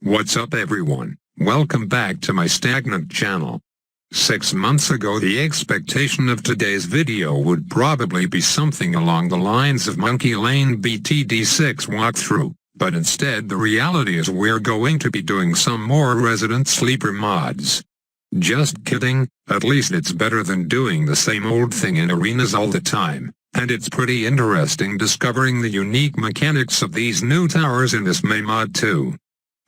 What's up everyone, welcome back to my stagnant channel. 6 months ago the expectation of today's video would probably be something along the lines of Monkey Lane BTD 6 walkthrough, but instead the reality is we're going to be doing some more Resident Sleeper mods. Just kidding, at least it's better than doing the same old thing in arenas all the time, and it's pretty interesting discovering the unique mechanics of these new towers in this May mod too.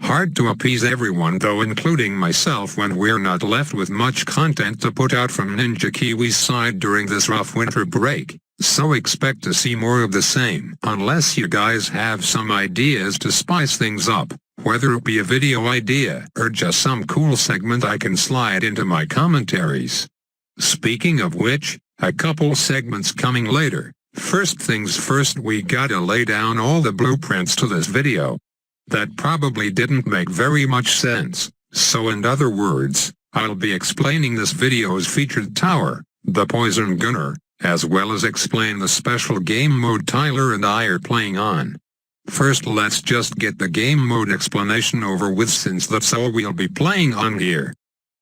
Hard to appease everyone though, including myself, when we're not left with much content to put out from Ninja Kiwi's side during this rough winter break, so expect to see more of the same. Unless you guys have some ideas to spice things up, whether it be a video idea or just some cool segment I can slide into my commentaries. Speaking of which, a couple segments coming later. First things first, we gotta lay down all the blueprints to this video. That probably didn't make very much sense, so in other words, I'll be explaining this video's featured tower, the Poison Gunner, as well as explain the special game mode Tyler and I are playing on. First let's just get the game mode explanation over with, since that's all we'll be playing on here.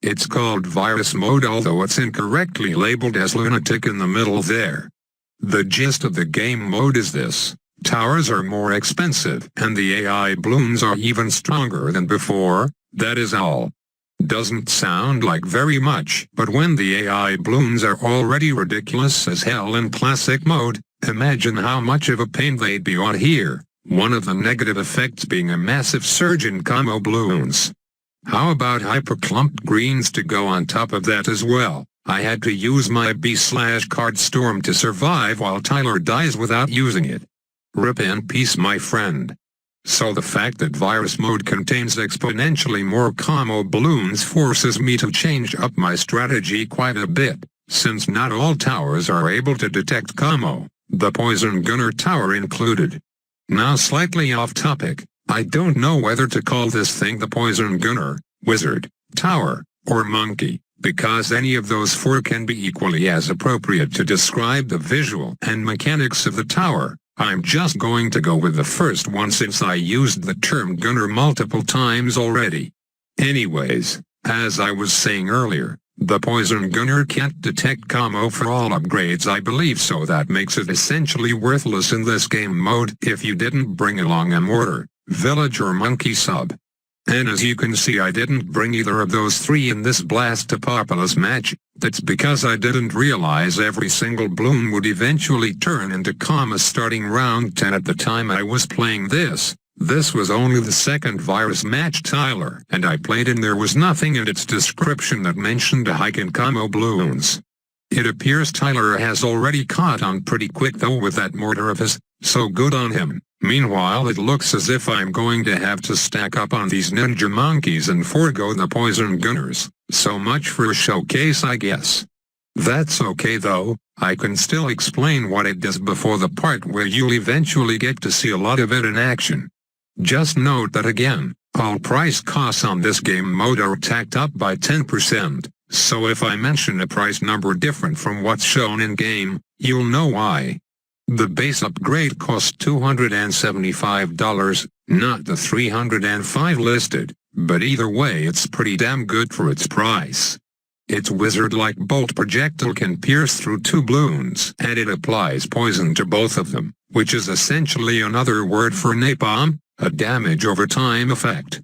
It's called Virus Mode, although it's incorrectly labeled as Lunatic in the middle there. The gist of the game mode is this. Towers are more expensive, and the AI Bloons are even stronger than before, that is all. Doesn't sound like very much, but when the AI Bloons are already ridiculous as hell in classic mode, imagine how much of a pain they'd be on here, one of the negative effects being a massive surge in combo Bloons. How about hyper-clumped greens to go on top of that as well? I had to use my B/Card Storm to survive while Tyler dies without using it. Rip in peace, my friend. So the fact that Virus Mode contains exponentially more combo Bloons forces me to change up my strategy quite a bit, since not all towers are able to detect combo, the Poison Gunner tower included. Now slightly off topic, I don't know whether to call this thing the Poison Gunner, Wizard, Tower, or Monkey, because any of those four can be equally as appropriate to describe the visual and mechanics of the tower. I'm just going to go with the first one since I used the term gunner multiple times already. Anyways, as I was saying earlier, the Poison Gunner can't detect combo for all upgrades, I believe, so that makes it essentially worthless in this game mode if you didn't bring along a mortar, village or monkey sub. And as you can see, I didn't bring either of those three in this Blastopopolis match. That's because I didn't realize every single bloon would eventually turn into comma starting round 10 at the time I was playing this. This was only the second virus match Tyler and I played, and there was nothing in its description that mentioned a hike in combo Bloons. It appears Tyler has already caught on pretty quick though with that mortar of his, so good on him. Meanwhile it looks as if I'm going to have to stack up on these ninja monkeys and forego the Poison Gunners, so much for a showcase I guess. That's okay though, I can still explain what it does before the part where you'll eventually get to see a lot of it in action. Just note that again, all price costs on this game mode are tacked up by 10%, so if I mention a price number different from what's shown in game, you'll know why. The base upgrade costs $275, not the $305 listed, but either way it's pretty damn good for its price. Its wizard-like bolt projectile can pierce through 2 bloons, and it applies poison to both of them, which is essentially another word for napalm, a damage over time effect.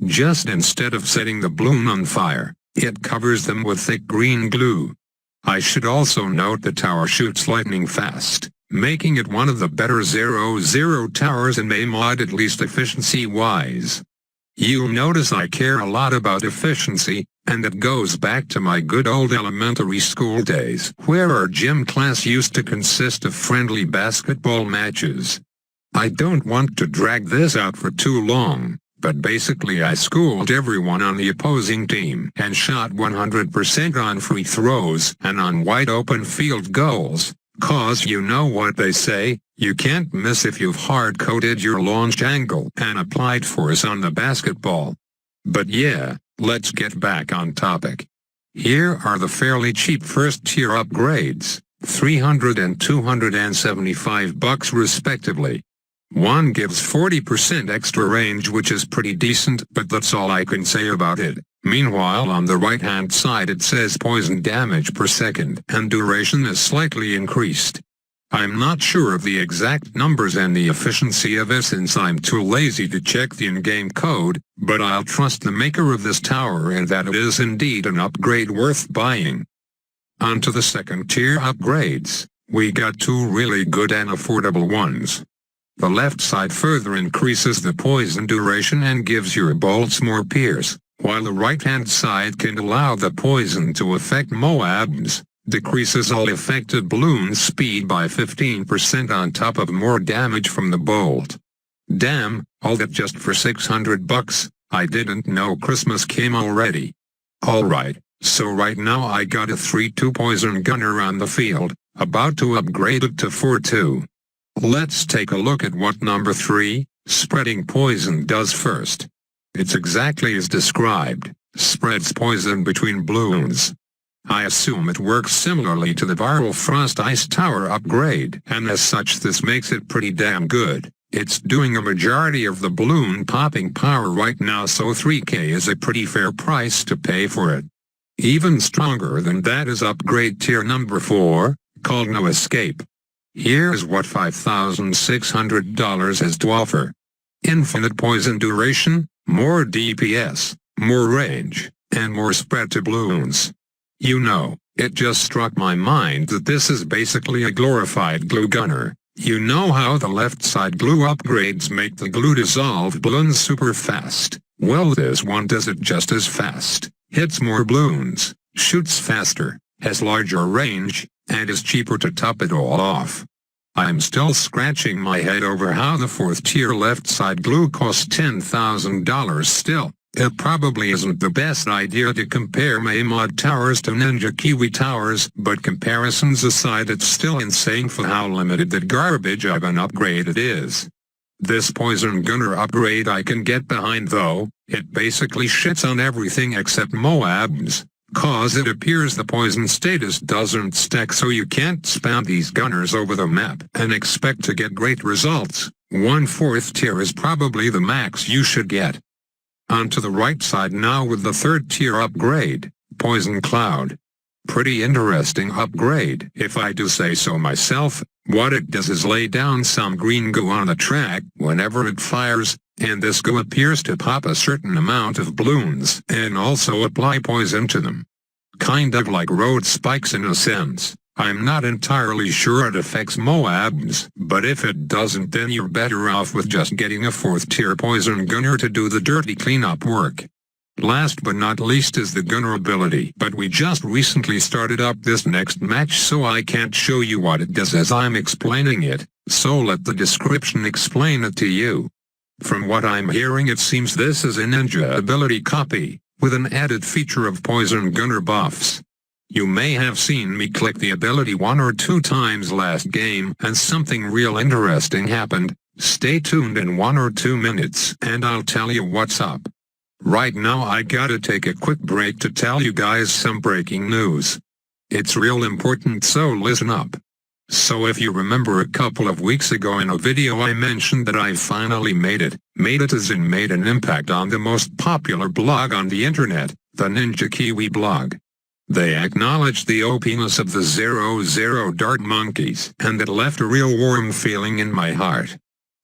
Just instead of setting the bloon on fire, it covers them with thick green glue. I should also note the tower shoots lightning fast, making it one of the better 0-0 towers in May mod, at least efficiency-wise. You'll notice I care a lot about efficiency, and it goes back to my good old elementary school days, where our gym class used to consist of friendly basketball matches. I don't want to drag this out for too long, but basically I schooled everyone on the opposing team and shot 100% on free throws and on wide open field goals. Cause you know what they say, you can't miss if you've hard-coded your launch angle and applied force on the basketball. But yeah, let's get back on topic. Here are the fairly cheap first-tier upgrades, $300 and $275 respectively. One gives 40% extra range, which is pretty decent, but that's all I can say about it. Meanwhile, on the right hand side it says poison damage per second and duration is slightly increased. I'm not sure of the exact numbers and the efficiency of it since I'm too lazy to check the in-game code, but I'll trust the maker of this tower and that it is indeed an upgrade worth buying. On to the second tier upgrades. We got two really good and affordable ones. The left side further increases the poison duration and gives your bolts more pierce, while the right hand side can allow the poison to affect Moabs. Decreases all affected balloons speed by 15% on top of more damage from the bolt. Damn, all that just for $600, I didn't know Christmas came already. Alright, so right now I got a 3-2 poison gunner on the field, about to upgrade it to 4-2. Let's take a look at what number 3, spreading poison does first. It's exactly as described, spreads poison between balloons. I assume it works similarly to the viral Frost Ice Tower upgrade, and as such this makes it pretty damn good. It's doing a majority of the balloon popping power right now, so 3K is a pretty fair price to pay for it. Even stronger than that is upgrade tier number 4, called No Escape. Here's what $5,600 has to offer. Infinite poison duration, more DPS, more range, and more spread to balloons. You know, it just struck my mind that this is basically a glorified glue gunner. You know how the left side glue upgrades make the glue dissolve balloons super fast? Well, this one does it just as fast, hits more balloons, shoots faster, has larger range, and is cheaper to top it all off. I'm still scratching my head over how the 4th tier left side glue costs $10,000 still. It probably isn't the best idea to compare Maymod towers to Ninja Kiwi towers, but comparisons aside, it's still insane for how limited that garbage of an upgrade it is. This poison gunner upgrade I can get behind though. It basically shits on everything except Moabs, cause it appears the poison status doesn't stack, so you can't spam these gunners over the map and expect to get great results. 1/4 tier is probably the max you should get. On to the right side now with the 3rd tier upgrade, Poison Cloud. Pretty interesting upgrade, if I do say so myself. What it does is lay down some green goo on the track whenever it fires, and this goo appears to pop a certain amount of balloons and also apply poison to them. Kind of like road spikes in a sense. I'm not entirely sure it affects Moabs, but if it doesn't, then you're better off with just getting a 4th tier poison gunner to do the dirty cleanup work. Last but not least is the gunner ability, but we just recently started up this next match, so I can't show you what it does as I'm explaining it, so let the description explain it to you. From what I'm hearing, it seems this is a ninja ability copy, with an added feature of poison gunner buffs. You may have seen me click the ability 1 or 2 times last game, and something real interesting happened. Stay tuned in 1 or 2 minutes, and I'll tell you what's up. Right now I gotta take a quick break to tell you guys some breaking news. It's real important, so listen up. So if you remember a couple of weeks ago in a video I mentioned that I finally made it as in made an impact on the most popular blog on the internet, the Ninja Kiwi blog. They acknowledged the OPness of the 00 Dart Monkeys, and it left a real warm feeling in my heart.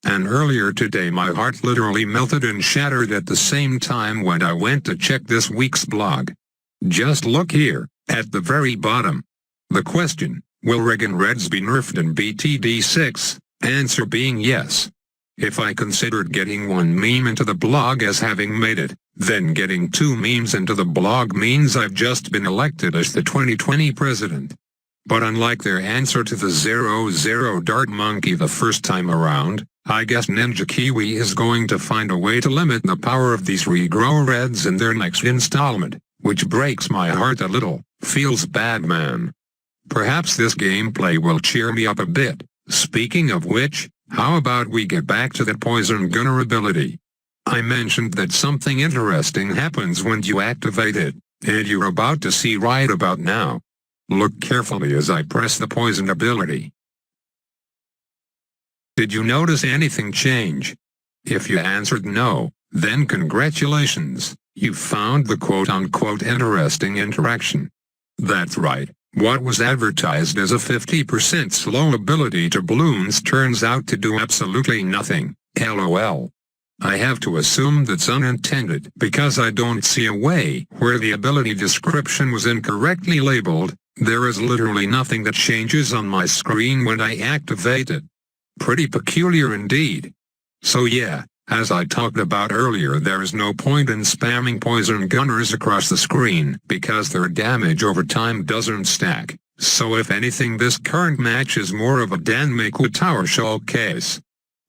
And earlier today my heart literally melted and shattered at the same time when I went to check this week's blog. Just look here, at the very bottom. The question, will Regan Reds be nerfed in BTD 6? Answer being yes. If I considered getting 1 meme into the blog as having made it, then getting 2 memes into the blog means I've just been elected as the 2020 president. But unlike their answer to the 00 Dart Monkey the first time around, I guess Ninja Kiwi is going to find a way to limit the power of these regrow reds in their next installment, which breaks my heart a little. Feels bad, man. Perhaps this gameplay will cheer me up a bit. Speaking of which, how about we get back to that poison gunner ability? I mentioned that something interesting happens when you activate it, and you're about to see right about now. Look carefully as I press the poison ability. Did you notice anything change? If you answered no, then congratulations, you found the quote-unquote interesting interaction. That's right, what was advertised as a 50% slow ability to Bloons turns out to do absolutely nothing, lol. I have to assume that's unintended because I don't see a way where the ability description was incorrectly labeled. There is literally nothing that changes on my screen when I activate it. Pretty peculiar indeed. So yeah, as I talked about earlier, there is no point in spamming poison gunners across the screen because their damage over time doesn't stack. So if anything, this current match is more of a Danmaku Tower showcase.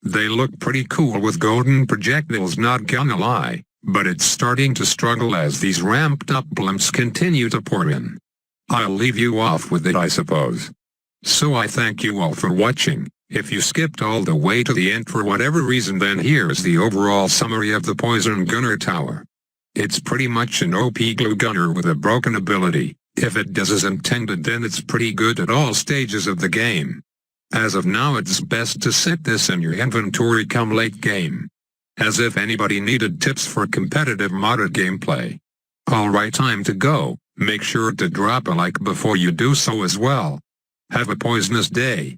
They look pretty cool with golden projectiles, not gonna lie, but it's starting to struggle as these ramped up blimps continue to pour in. I'll leave you off with it, I suppose. So I thank you all for watching. If you skipped all the way to the end for whatever reason, then here's the overall summary of the Poison Gunner Tower. It's pretty much an OP glue gunner with a broken ability. If it does as intended, then it's pretty good at all stages of the game. As of now, it's best to set this in your inventory come late game. As if anybody needed tips for competitive modded gameplay. Alright, time to go. Make sure to drop a like before you do so as well. Have a poisonous day.